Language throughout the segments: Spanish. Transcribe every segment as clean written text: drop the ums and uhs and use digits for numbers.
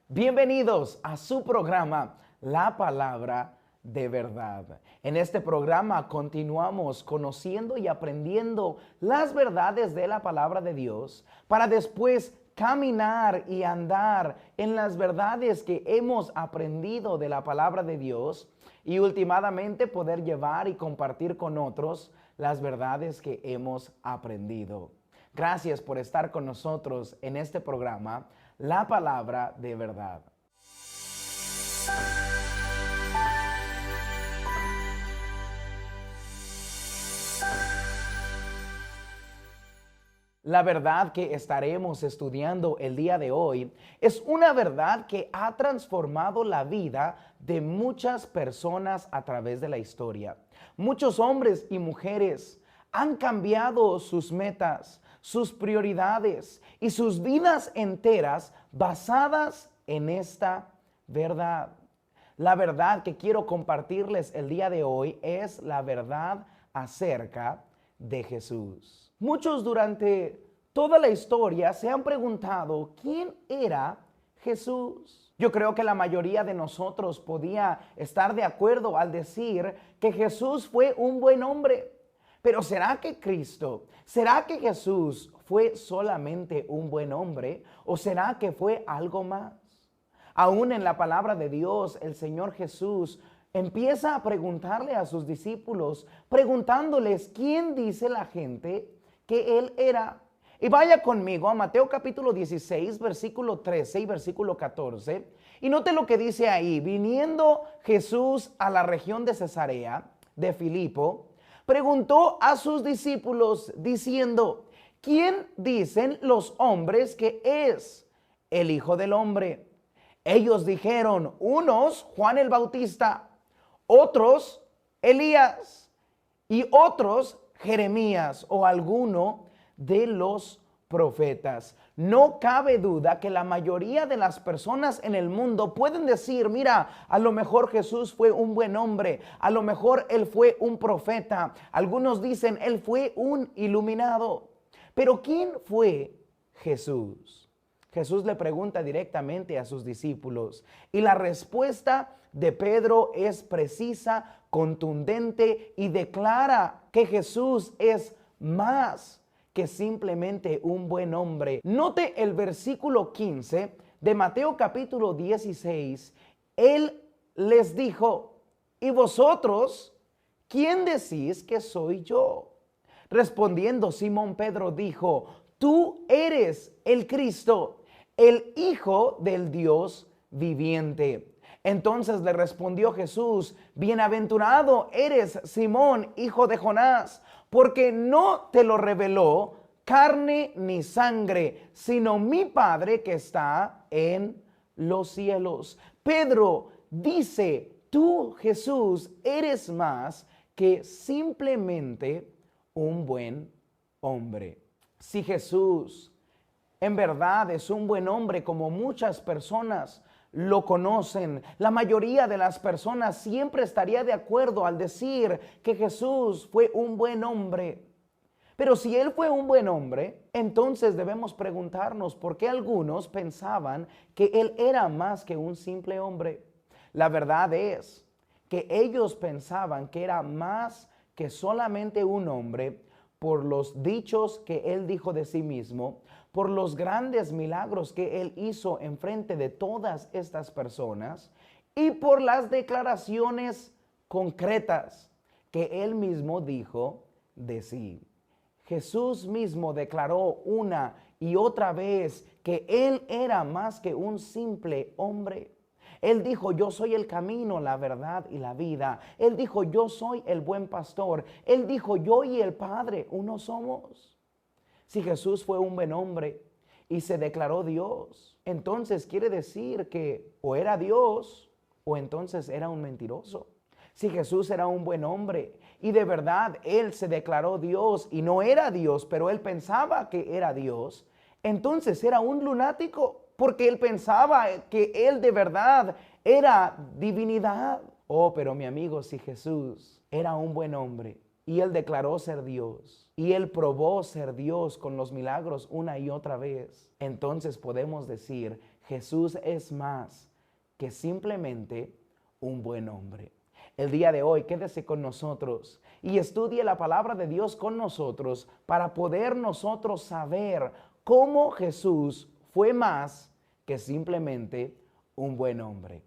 Bienvenidos a su programa, La Palabra de Verdad. En este programa continuamos conociendo y aprendiendo las verdades de la Palabra de Dios para después caminar y andar en las verdades que hemos aprendido de la Palabra de Dios y últimamente poder llevar y compartir con otros las verdades que hemos aprendido. Gracias por estar con nosotros en este programa, La Palabra de Verdad. La verdad que estaremos estudiando el día de hoy es una verdad que ha transformado la vida de muchas personas a través de la historia. Muchos hombres y mujeres han cambiado sus metas, sus prioridades y sus vidas enteras basadas en esta verdad. La verdad que quiero compartirles el día de hoy es la verdad acerca de Jesús. Muchos durante toda la historia se han preguntado quién era Jesús. Yo creo que la mayoría de nosotros podía estar de acuerdo al decir que Jesús fue un buen hombre. Pero ¿será que Jesús fue solamente un buen hombre o será que fue algo más? Aún en la palabra de Dios, el Señor Jesús empieza a preguntarle a sus discípulos, preguntándoles quién dice la gente que Él era. Y vaya conmigo a Mateo capítulo 16, versículo 13 y versículo 14. Y note lo que dice ahí. Viniendo Jesús a la región de Cesarea de Filipo, preguntó a sus discípulos diciendo, ¿quién dicen los hombres que es el Hijo del Hombre? Ellos dijeron, unos Juan el Bautista, otros Elías y otros Jeremías o alguno de los profetas. No cabe duda que la mayoría de las personas en el mundo pueden decir, mira, a lo mejor Jesús fue un buen hombre, a lo mejor él fue un profeta, algunos dicen él fue un iluminado. Pero ¿quién fue Jesús? Jesús le pregunta directamente a sus discípulos y la respuesta de Pedro es precisa, contundente y declara que Jesús es más que simplemente un buen hombre. Note el versículo 15 de Mateo capítulo 16. Él les dijo, ¿y vosotros quién decís que soy yo? Respondiendo Simón Pedro dijo, tú eres el Cristo, el Hijo del Dios viviente. Entonces le respondió Jesús, bienaventurado eres Simón, hijo de Jonás, porque no te lo reveló carne ni sangre, sino mi Padre que está en los cielos. Pedro dice, tú Jesús eres más que simplemente un buen hombre. Si Jesús en verdad es un buen hombre como muchas personas lo conocen, la mayoría de las personas siempre estaría de acuerdo al decir que Jesús fue un buen hombre. Pero si Él fue un buen hombre, entonces debemos preguntarnos por qué algunos pensaban que Él era más que un simple hombre. La verdad es que ellos pensaban que era más que solamente un hombre por los dichos que Él dijo de sí mismo, por los grandes milagros que Él hizo en frente de todas estas personas y por las declaraciones concretas que Él mismo dijo de sí. Jesús mismo declaró una y otra vez que Él era más que un simple hombre. Él dijo, yo soy el camino, la verdad y la vida. Él dijo, yo soy el buen pastor. Él dijo, yo y el Padre uno somos. Si Jesús fue un buen hombre y se declaró Dios, entonces quiere decir que o era Dios o entonces era un mentiroso. Si Jesús era un buen hombre y de verdad Él se declaró Dios y no era Dios, pero Él pensaba que era Dios, entonces era un lunático porque Él pensaba que Él de verdad era divinidad. Oh, pero mi amigo, si Jesús era un buen hombre y Él declaró ser Dios, y Él probó ser Dios con los milagros una y otra vez, entonces podemos decir, Jesús es más que simplemente un buen hombre. El día de hoy, quédese con nosotros y estudie la palabra de Dios con nosotros para poder nosotros saber cómo Jesús fue más que simplemente un buen hombre.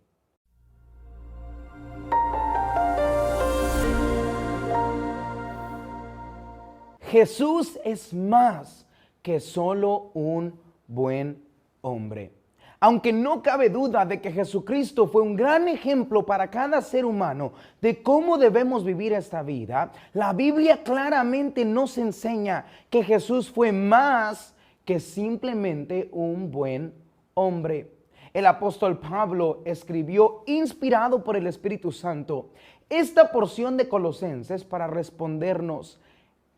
Jesús es más que solo un buen hombre. Aunque no cabe duda de que Jesucristo fue un gran ejemplo para cada ser humano de cómo debemos vivir esta vida, la Biblia claramente nos enseña que Jesús fue más que simplemente un buen hombre. El apóstol Pablo escribió, inspirado por el Espíritu Santo, esta porción de Colosenses para respondernos: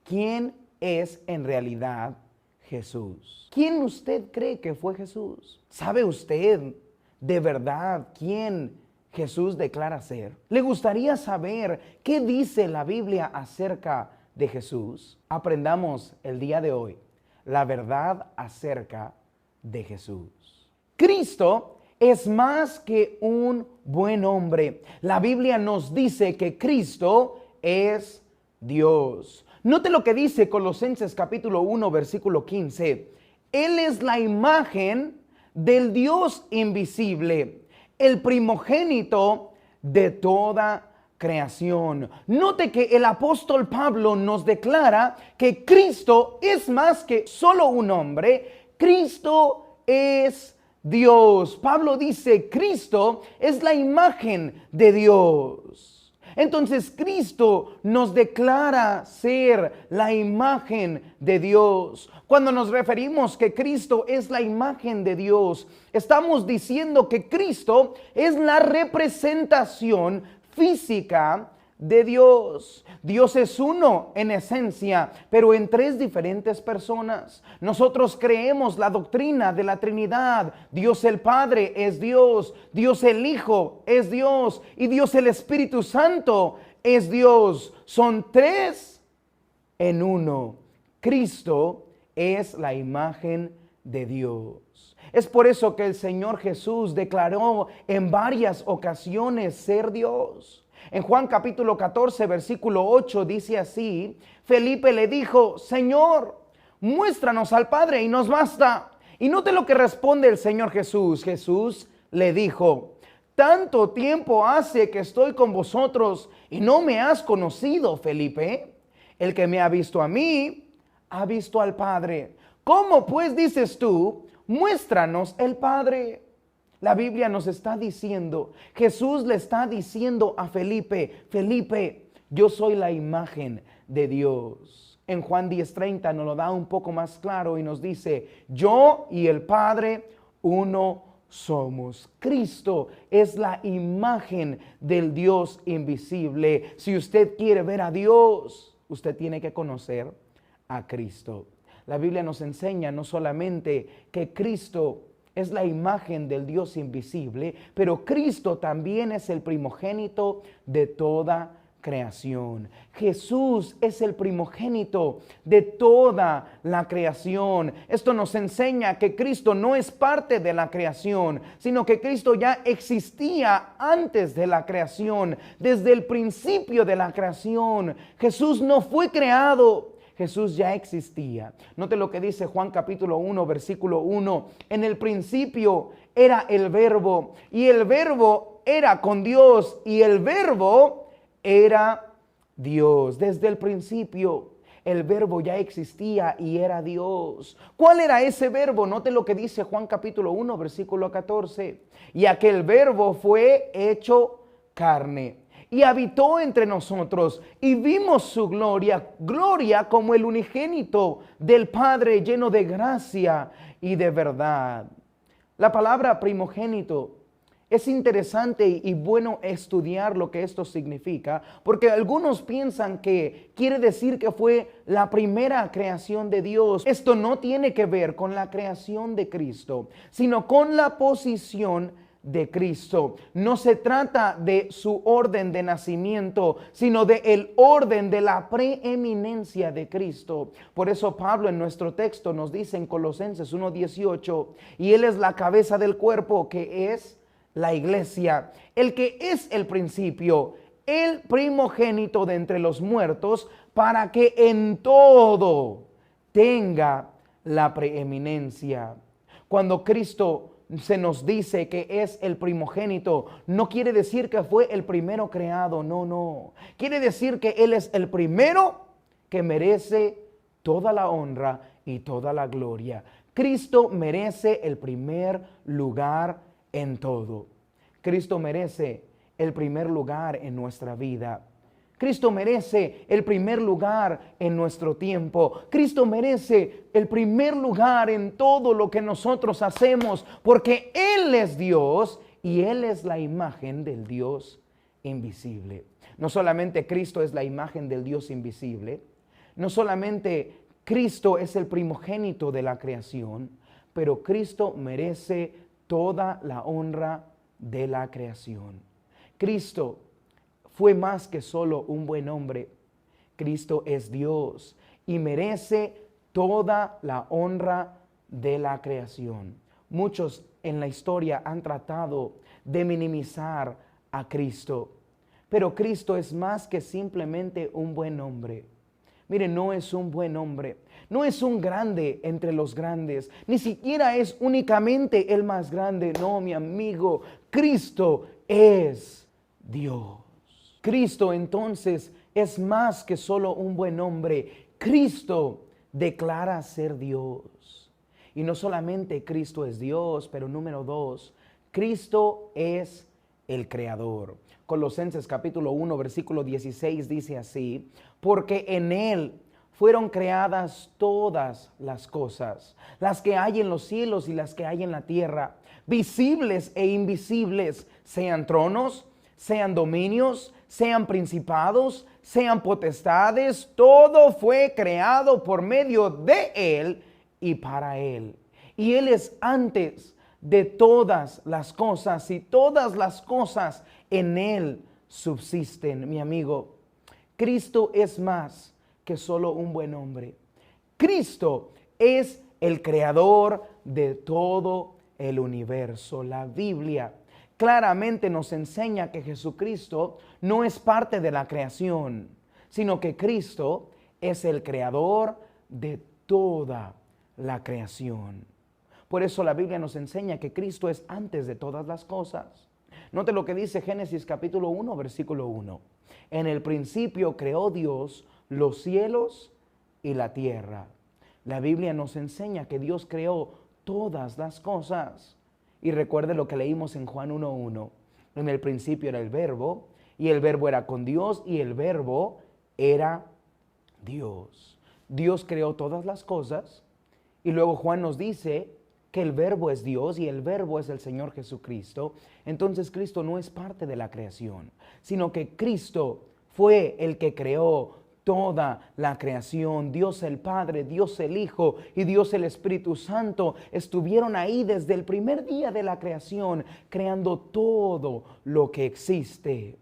¿quién es en realidad Jesús? ¿Quién usted cree que fue Jesús? ¿Sabe usted de verdad quién Jesús declara ser? ¿Le gustaría saber qué dice la Biblia acerca de Jesús? Aprendamos el día de hoy la verdad acerca de Jesús. Cristo es más que un buen hombre. La Biblia nos dice que Cristo es Dios. Note lo que dice Colosenses capítulo 1, versículo 15. Él es la imagen del Dios invisible, el primogénito de toda creación. Note que el apóstol Pablo nos declara que Cristo es más que solo un hombre. Cristo es Dios. Pablo dice, Cristo es la imagen de Dios. Entonces Cristo nos declara ser la imagen de Dios. Cuando nos referimos que Cristo es la imagen de Dios, estamos diciendo que Cristo es la representación física de Dios. Dios es uno en esencia, pero en tres diferentes personas. Nosotros creemos la doctrina de la Trinidad. Dios el Padre es Dios, Dios el Hijo es Dios y Dios el Espíritu Santo es Dios. Son tres en uno. Cristo es la imagen de Dios. Es por eso que el Señor Jesús declaró en varias ocasiones ser Dios. En Juan capítulo 14, versículo 8 dice así: Felipe le dijo, Señor, muéstranos al Padre y nos basta. Y note lo que responde el Señor Jesús. Jesús le dijo, tanto tiempo hace que estoy con vosotros y no me has conocido, Felipe. El que me ha visto a mí, ha visto al Padre. ¿Cómo pues dices tú, muéstranos el Padre? La Biblia nos está diciendo, Jesús le está diciendo a Felipe, Felipe, yo soy la imagen de Dios. En Juan 10:30 nos lo da un poco más claro y nos dice, yo y el Padre uno somos. Cristo es la imagen del Dios invisible. Si usted quiere ver a Dios, usted tiene que conocer a Cristo. La Biblia nos enseña no solamente que Cristo es la imagen del Dios invisible, pero Cristo también es el primogénito de toda creación. Jesús es el primogénito de toda la creación. Esto nos enseña que Cristo no es parte de la creación, sino que Cristo ya existía antes de la creación, desde el principio de la creación. Jesús no fue creado. Jesús ya existía. Note lo que dice Juan capítulo 1, versículo 1. En el principio era el Verbo, y el Verbo era con Dios, y el Verbo era Dios. Desde el principio el Verbo ya existía y era Dios. ¿Cuál era ese Verbo? Note lo que dice Juan capítulo 1, versículo 14. Y aquel Verbo fue hecho carne y habitó entre nosotros, y vimos su gloria, gloria como el unigénito del Padre, lleno de gracia y de verdad. La palabra primogénito es interesante y bueno estudiar lo que esto significa, porque algunos piensan que quiere decir que fue la primera creación de Dios. Esto no tiene que ver con la creación de Cristo, sino con la posición de Cristo. No se trata de su orden de nacimiento, sino de el orden de la preeminencia de Cristo. Por eso Pablo en nuestro texto nos dice en Colosenses 1:18, y Él es la cabeza del cuerpo, que es la iglesia, el que es el principio, el primogénito de entre los muertos, para que en todo tenga la preeminencia. Cuando Cristo se nos dice que es el primogénito, no quiere decir que fue el primero creado, no. Quiere decir que Él es el primero que merece toda la honra y toda la gloria. Cristo merece el primer lugar en todo. Cristo merece el primer lugar en nuestra vida. Cristo merece el primer lugar en nuestro tiempo. Cristo merece el primer lugar en todo lo que nosotros hacemos, porque Él es Dios y Él es la imagen del Dios invisible. No solamente Cristo es la imagen del Dios invisible, no solamente Cristo es el primogénito de la creación, pero Cristo merece toda la honra de la creación. Cristo fue más que solo un buen hombre. Cristo es Dios y merece toda la honra de la creación. Muchos en la historia han tratado de minimizar a Cristo, pero Cristo es más que simplemente un buen hombre. Mire, no es un buen hombre, no es un grande entre los grandes, ni siquiera es únicamente el más grande. No, mi amigo, Cristo es Dios. Cristo entonces es más que solo un buen hombre. Cristo declara ser Dios. Y no solamente Cristo es Dios, pero número 2, Cristo es el Creador. Colosenses capítulo 1, versículo 16 dice así: porque en Él fueron creadas todas las cosas, las que hay en los cielos y las que hay en la tierra, visibles e invisibles, sean tronos, sean dominios, sean principados, sean potestades. Todo fue creado por medio de Él y para Él. Y Él es antes de todas las cosas, y todas las cosas en Él subsisten. Mi amigo, Cristo es más que solo un buen hombre. Cristo es el creador de todo el universo. La Biblia claramente nos enseña que Jesucristo no es parte de la creación, sino que Cristo es el creador de toda la creación. Por eso la Biblia nos enseña que Cristo es antes de todas las cosas. Note lo que dice Génesis capítulo 1, versículo 1. En el principio creó Dios los cielos y la tierra. La Biblia nos enseña que Dios creó todas las cosas. Y recuerde lo que leímos en Juan 1:1. En el principio era el verbo, y el verbo era con Dios, y el verbo era Dios. Dios creó todas las cosas, y luego Juan nos dice que el verbo es Dios y el verbo es el Señor Jesucristo. Entonces Cristo no es parte de la creación, sino que Cristo fue el que creó toda la creación. Dios el Padre, Dios el Hijo y Dios el Espíritu Santo estuvieron ahí desde el primer día de la creación, creando todo lo que existe,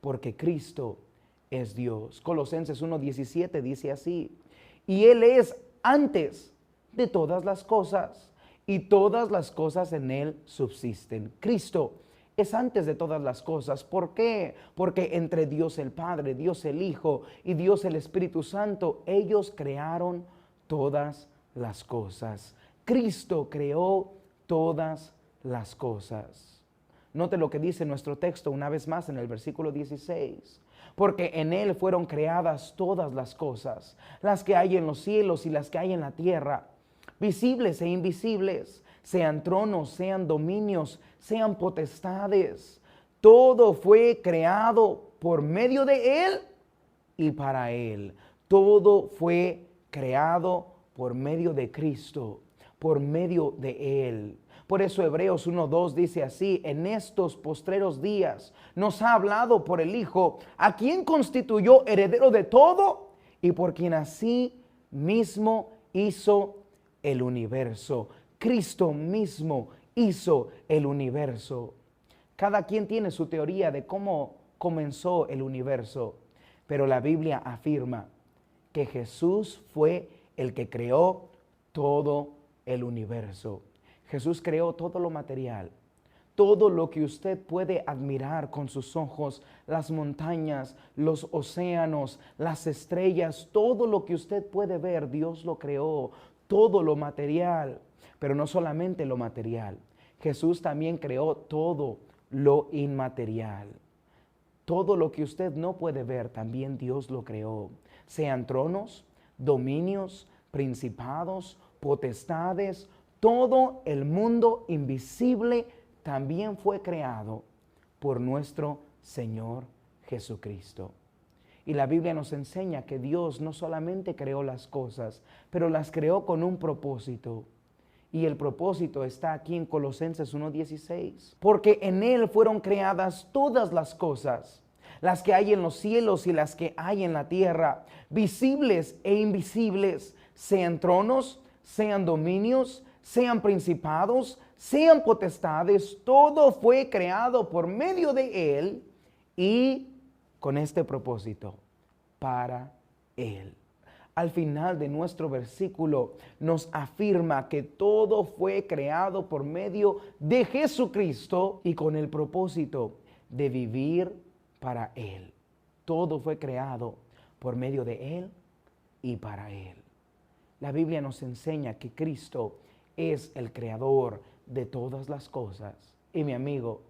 porque Cristo es Dios. Colosenses 1:17 dice así: y Él es antes de todas las cosas, y todas las cosas en Él subsisten. Cristo es antes de todas las cosas. ¿Por qué? Porque entre Dios el Padre, Dios el Hijo y Dios el Espíritu Santo, ellos crearon todas las cosas. Cristo creó todas las cosas. Note lo que dice nuestro texto una vez más en el versículo 16. Porque en Él fueron creadas todas las cosas, las que hay en los cielos y las que hay en la tierra, visibles e invisibles, sean tronos, sean dominios, sean potestades. Todo fue creado por medio de Él y para Él. Todo fue creado por medio de Cristo, por medio de Él. Por eso Hebreos 1:2 dice así: en estos postreros días nos ha hablado por el Hijo, a quien constituyó heredero de todo y por quien así mismo hizo el universo. Cristo mismo hizo el universo. Cada quien tiene su teoría de cómo comenzó el universo, pero la Biblia afirma que Jesús fue el que creó todo el universo. Jesús creó todo lo material, todo lo que usted puede admirar con sus ojos, las montañas, los océanos, las estrellas, todo lo que usted puede ver, Dios lo creó, todo lo material, pero no solamente lo material. Jesús también creó todo lo inmaterial. Todo lo que usted no puede ver, también Dios lo creó. Sean tronos, dominios, principados, potestades, todo el mundo invisible también fue creado por nuestro Señor Jesucristo. Y la Biblia nos enseña que Dios no solamente creó las cosas, pero las creó con un propósito. Y el propósito está aquí en Colosenses 1:16. Porque en Él fueron creadas todas las cosas, las que hay en los cielos y las que hay en la tierra, visibles e invisibles, sean tronos, sean dominios, sean principados, sean potestades. Todo fue creado por medio de Él y con este propósito, para Él. Al final de nuestro versículo nos afirma que todo fue creado por medio de Jesucristo y con el propósito de vivir para Él. Todo fue creado por medio de Él y para Él. La Biblia nos enseña que Cristo es el creador de todas las cosas. Y mi amigo,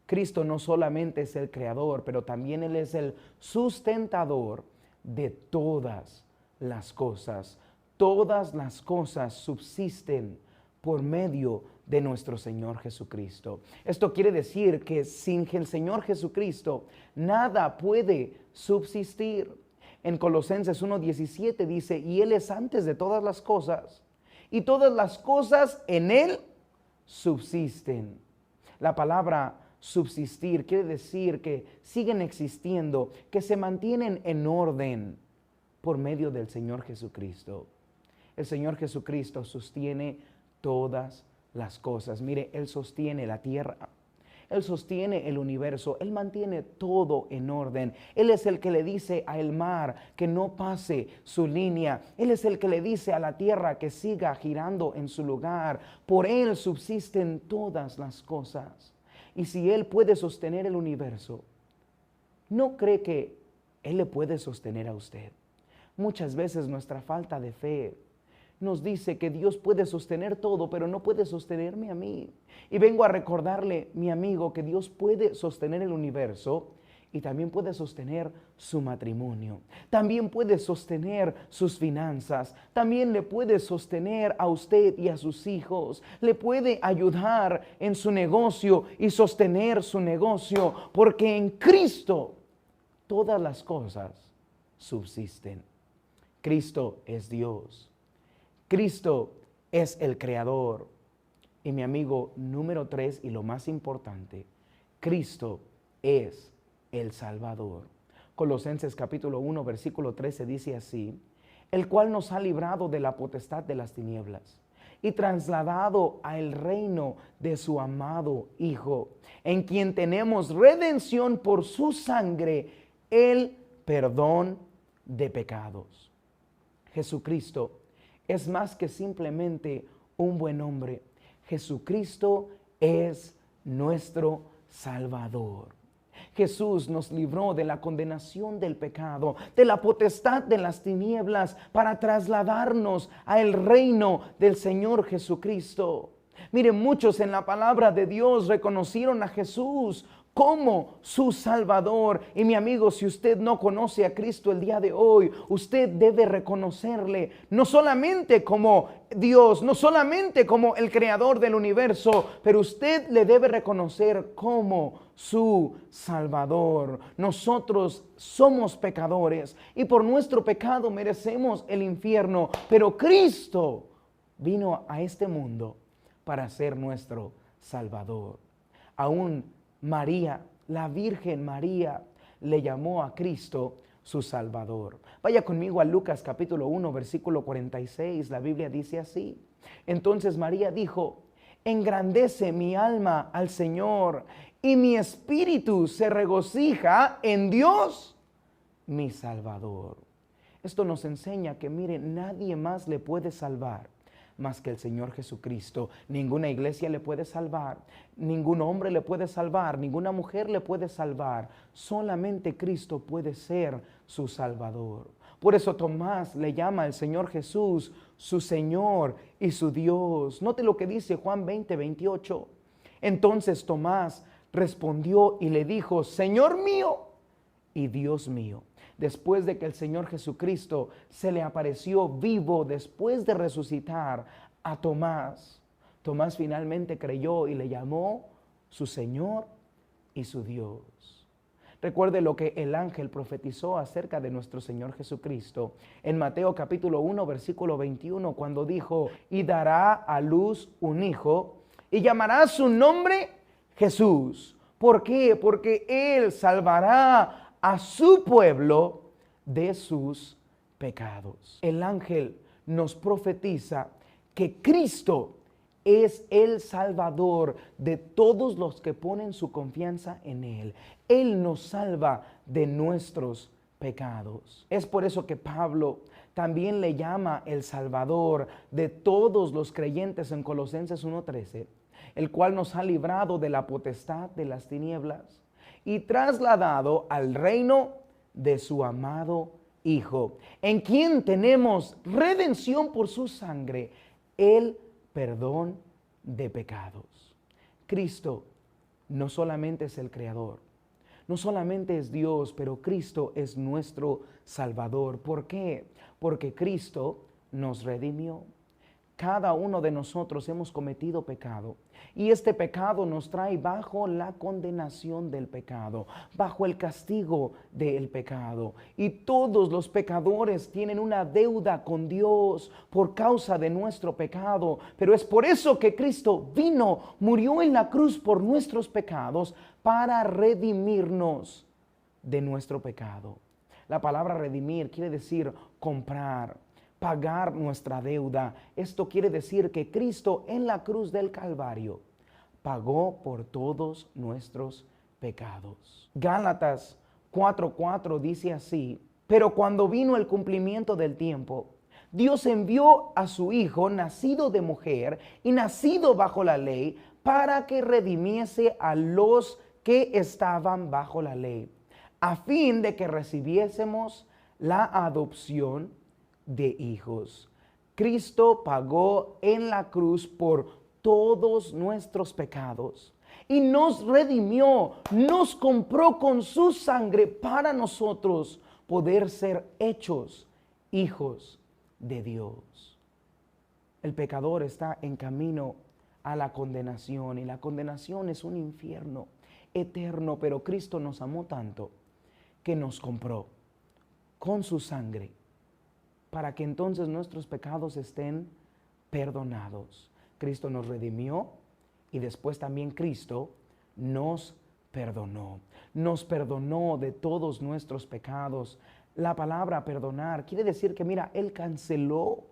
Cristo no solamente es el creador, pero también Él es el sustentador de todas las cosas. Todas las cosas subsisten por medio de nuestro Señor Jesucristo. Esto quiere decir que sin el Señor Jesucristo nada puede subsistir. En Colosenses 1:17 dice, y Él es antes de todas las cosas, y todas las cosas en Él subsisten. La palabra subsistir quiere decir que siguen existiendo, que se mantienen en orden por medio del Señor Jesucristo. El Señor Jesucristo sostiene todas las cosas. Mire, Él sostiene la tierra, Él sostiene el universo, Él mantiene todo en orden. Él es el que le dice al mar que no pase su línea. Él es el que le dice a la tierra que siga girando en su lugar. Por Él subsisten todas las cosas. Y si Él puede sostener el universo, ¿no cree que Él le puede sostener a usted? Muchas veces nuestra falta de fe nos dice que Dios puede sostener todo, pero no puede sostenerme a mí. Y vengo a recordarle, mi amigo, que Dios puede sostener el universo y también puede sostener su matrimonio. También puede sostener sus finanzas. También le puede sostener a usted y a sus hijos. Le puede ayudar en su negocio y sostener su negocio, porque en Cristo todas las cosas subsisten. Cristo es Dios. Cristo es el creador. Y mi amigo, número 3 y lo más importante, Cristo es el Salvador. Colosenses capítulo 1, versículo 13 dice así, el cual nos ha librado de la potestad de las tinieblas y trasladado al reino de su amado Hijo, en quien tenemos redención por su sangre, el perdón de pecados. Jesucristo es más que simplemente un buen hombre. Jesucristo es nuestro Salvador. Jesús nos libró de la condenación del pecado, de la potestad de las tinieblas, para trasladarnos al reino del Señor Jesucristo. Miren, muchos en la palabra de Dios reconocieron a Jesús como su Salvador. Y mi amigo, si usted no conoce a Cristo el día de hoy, usted debe reconocerle no solamente como Dios, no solamente como el creador del universo, pero usted le debe reconocer como su Salvador. Nosotros somos pecadores y por nuestro pecado merecemos el infierno, pero Cristo vino a este mundo para ser nuestro Salvador. Aún María, la Virgen María, le llamó a Cristo su Salvador. Vaya conmigo a Lucas capítulo 1, versículo 46. La Biblia dice así. Entonces María dijo, engrandece mi alma al Señor y mi espíritu se regocija en Dios, mi Salvador. Esto nos enseña que, mire, nadie más le puede salvar más que el Señor Jesucristo. Ninguna iglesia le puede salvar, ningún hombre le puede salvar, ninguna mujer le puede salvar. Solamente Cristo puede ser su Salvador. Por eso Tomás le llama al Señor Jesús su Señor y su Dios. Note lo que dice Juan 20:28. Entonces Tomás respondió y le dijo: Señor mío y Dios mío. Después de que el Señor Jesucristo se le apareció vivo, después de resucitar a Tomás, Tomás finalmente creyó y le llamó su Señor y su Dios. Recuerde lo que el ángel profetizó acerca de nuestro Señor Jesucristo en Mateo capítulo 1, versículo 21, cuando dijo: y dará a luz un hijo y llamará su nombre Jesús. ¿Por qué? Porque Él salvará a su pueblo de sus pecados. El ángel nos profetiza que Cristo es el Salvador de todos los que ponen su confianza en Él. Él nos salva de nuestros pecados. Es por eso que Pablo también le llama el Salvador de todos los creyentes en Colosenses 1:13, el cual nos ha librado de la potestad de las tinieblas y trasladado al reino de su amado Hijo, en quien tenemos redención por su sangre, el perdón de pecados. Cristo no solamente es el Creador, no solamente es Dios, pero Cristo es nuestro Salvador. ¿Por qué? Porque Cristo nos redimió. Cada uno de nosotros hemos cometido pecado y este pecado nos trae bajo la condenación del pecado, bajo el castigo del pecado. Y todos los pecadores tienen una deuda con Dios por causa de nuestro pecado. Pero es por eso que Cristo vino, murió en la cruz por nuestros pecados para redimirnos de nuestro pecado. La palabra redimir quiere decir comprar, pagar nuestra deuda. Esto quiere decir que Cristo en la cruz del Calvario pagó por todos nuestros pecados. Gálatas 4:4 dice así: pero cuando vino el cumplimiento del tiempo, Dios envió a su Hijo, nacido de mujer y nacido bajo la ley, para que redimiese a los que estaban bajo la ley, a fin de que recibiésemos la adopción de hijos. Cristo pagó en la cruz por todos nuestros pecados y nos redimió, nos compró con su sangre para nosotros poder ser hechos hijos de Dios. El pecador está en camino a la condenación y la condenación es un infierno eterno, pero Cristo nos amó tanto que nos compró con su sangre para que entonces nuestros pecados estén perdonados. Cristo nos redimió y después también Cristo nos perdonó. Nos perdonó de todos nuestros pecados. La palabra perdonar quiere decir que, mira, Él canceló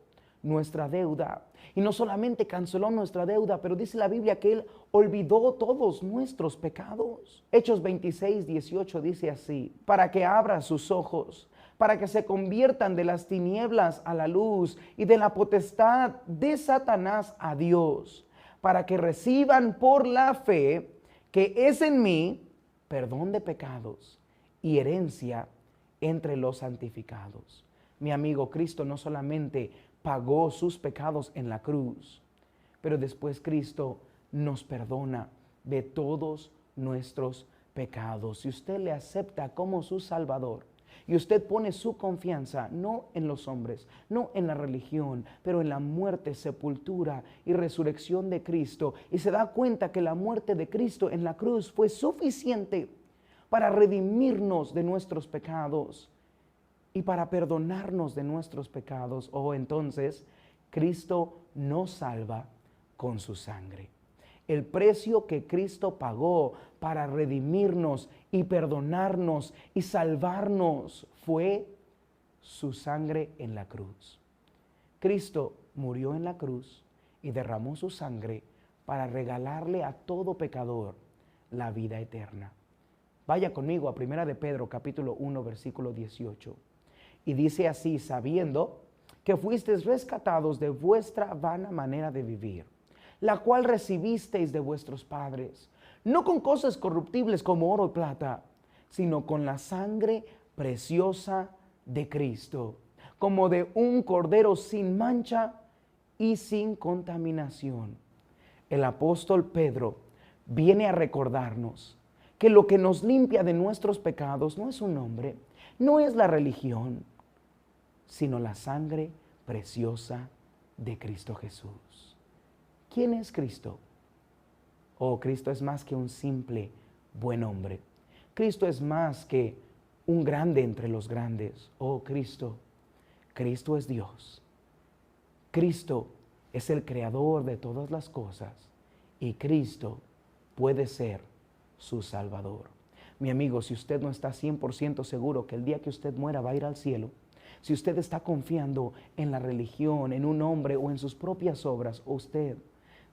nuestra deuda. Y no solamente canceló nuestra deuda, pero dice la Biblia que Él olvidó todos nuestros pecados. Hechos 26:18 dice así: para que abra sus ojos, para que se conviertan de las tinieblas a la luz y de la potestad de Satanás a Dios, para que reciban por la fe que es en mí perdón de pecados y herencia entre los santificados. Mi amigo, Cristo no solamente pagó sus pecados en la cruz, pero después Cristo nos perdona de todos nuestros pecados. Si usted le acepta como su Salvador, y usted pone su confianza no en los hombres, no en la religión, pero en la muerte, sepultura y resurrección de Cristo, y se da cuenta que la muerte de Cristo en la cruz fue suficiente para redimirnos de nuestros pecados y para perdonarnos de nuestros pecados, entonces Cristo nos salva con su sangre. El precio que Cristo pagó para redimirnos y perdonarnos y salvarnos fue su sangre en la cruz. Cristo murió en la cruz y derramó su sangre para regalarle a todo pecador la vida eterna. Vaya conmigo a 1 de Pedro capítulo 1 versículo 18. Y dice así: sabiendo que fuisteis rescatados de vuestra vana manera de vivir, la cual recibisteis de vuestros padres, no con cosas corruptibles como oro y plata, sino con la sangre preciosa de Cristo, como de un cordero sin mancha y sin contaminación. El apóstol Pedro viene a recordarnos que lo que nos limpia de nuestros pecados no es un hombre, no es la religión, sino la sangre preciosa de Cristo Jesús. ¿Quién es Cristo? Oh, Cristo es más que un simple buen hombre. Cristo es más que un grande entre los grandes. Oh, Cristo es Dios. Cristo es el creador de todas las cosas y Cristo puede ser su Salvador. Mi amigo, si usted no está 100% seguro que el día que usted muera va a ir al cielo, si usted está confiando en la religión, en un hombre o en sus propias obras, usted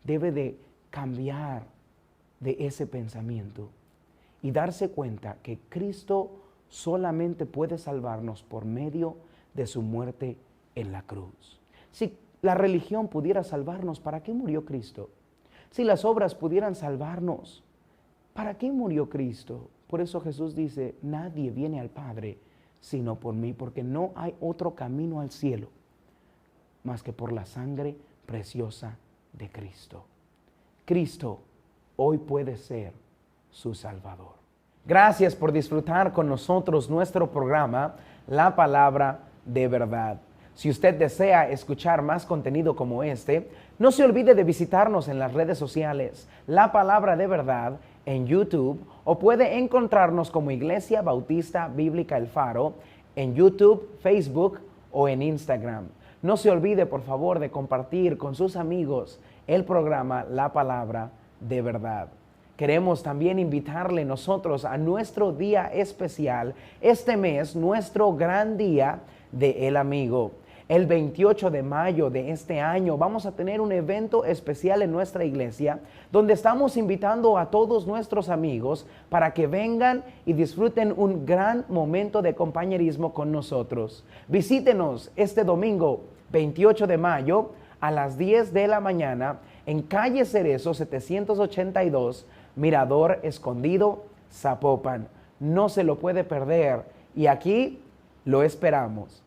debe de cambiar de ese pensamiento y darse cuenta que Cristo solamente puede salvarnos por medio de su muerte en la cruz. Si la religión pudiera salvarnos, ¿para qué murió Cristo? Si las obras pudieran salvarnos, ¿para qué murió Cristo? Por eso Jesús dice: nadie viene al Padre sino por mí, porque no hay otro camino al cielo más que por la sangre preciosa de Cristo. Cristo hoy puede ser su Salvador. Gracias por disfrutar con nosotros nuestro programa, La Palabra de Verdad. Si usted desea escuchar más contenido como este, no se olvide de visitarnos en las redes sociales, La Palabra de Verdad, en YouTube, o puede encontrarnos como Iglesia Bautista Bíblica El Faro en YouTube, Facebook o en Instagram. No se olvide, por favor, de compartir con sus amigos el programa La Palabra de Verdad. Queremos también invitarle nosotros a nuestro día especial, este mes, nuestro gran día de El Amigo. El 28 de mayo de este año vamos a tener un evento especial en nuestra iglesia donde estamos invitando a todos nuestros amigos para que vengan y disfruten un gran momento de compañerismo con nosotros. Visítenos este domingo 28 de mayo a las 10 de la mañana en calle Cerezo 782, Mirador Escondido, Zapopan. No se lo puede perder y aquí lo esperamos.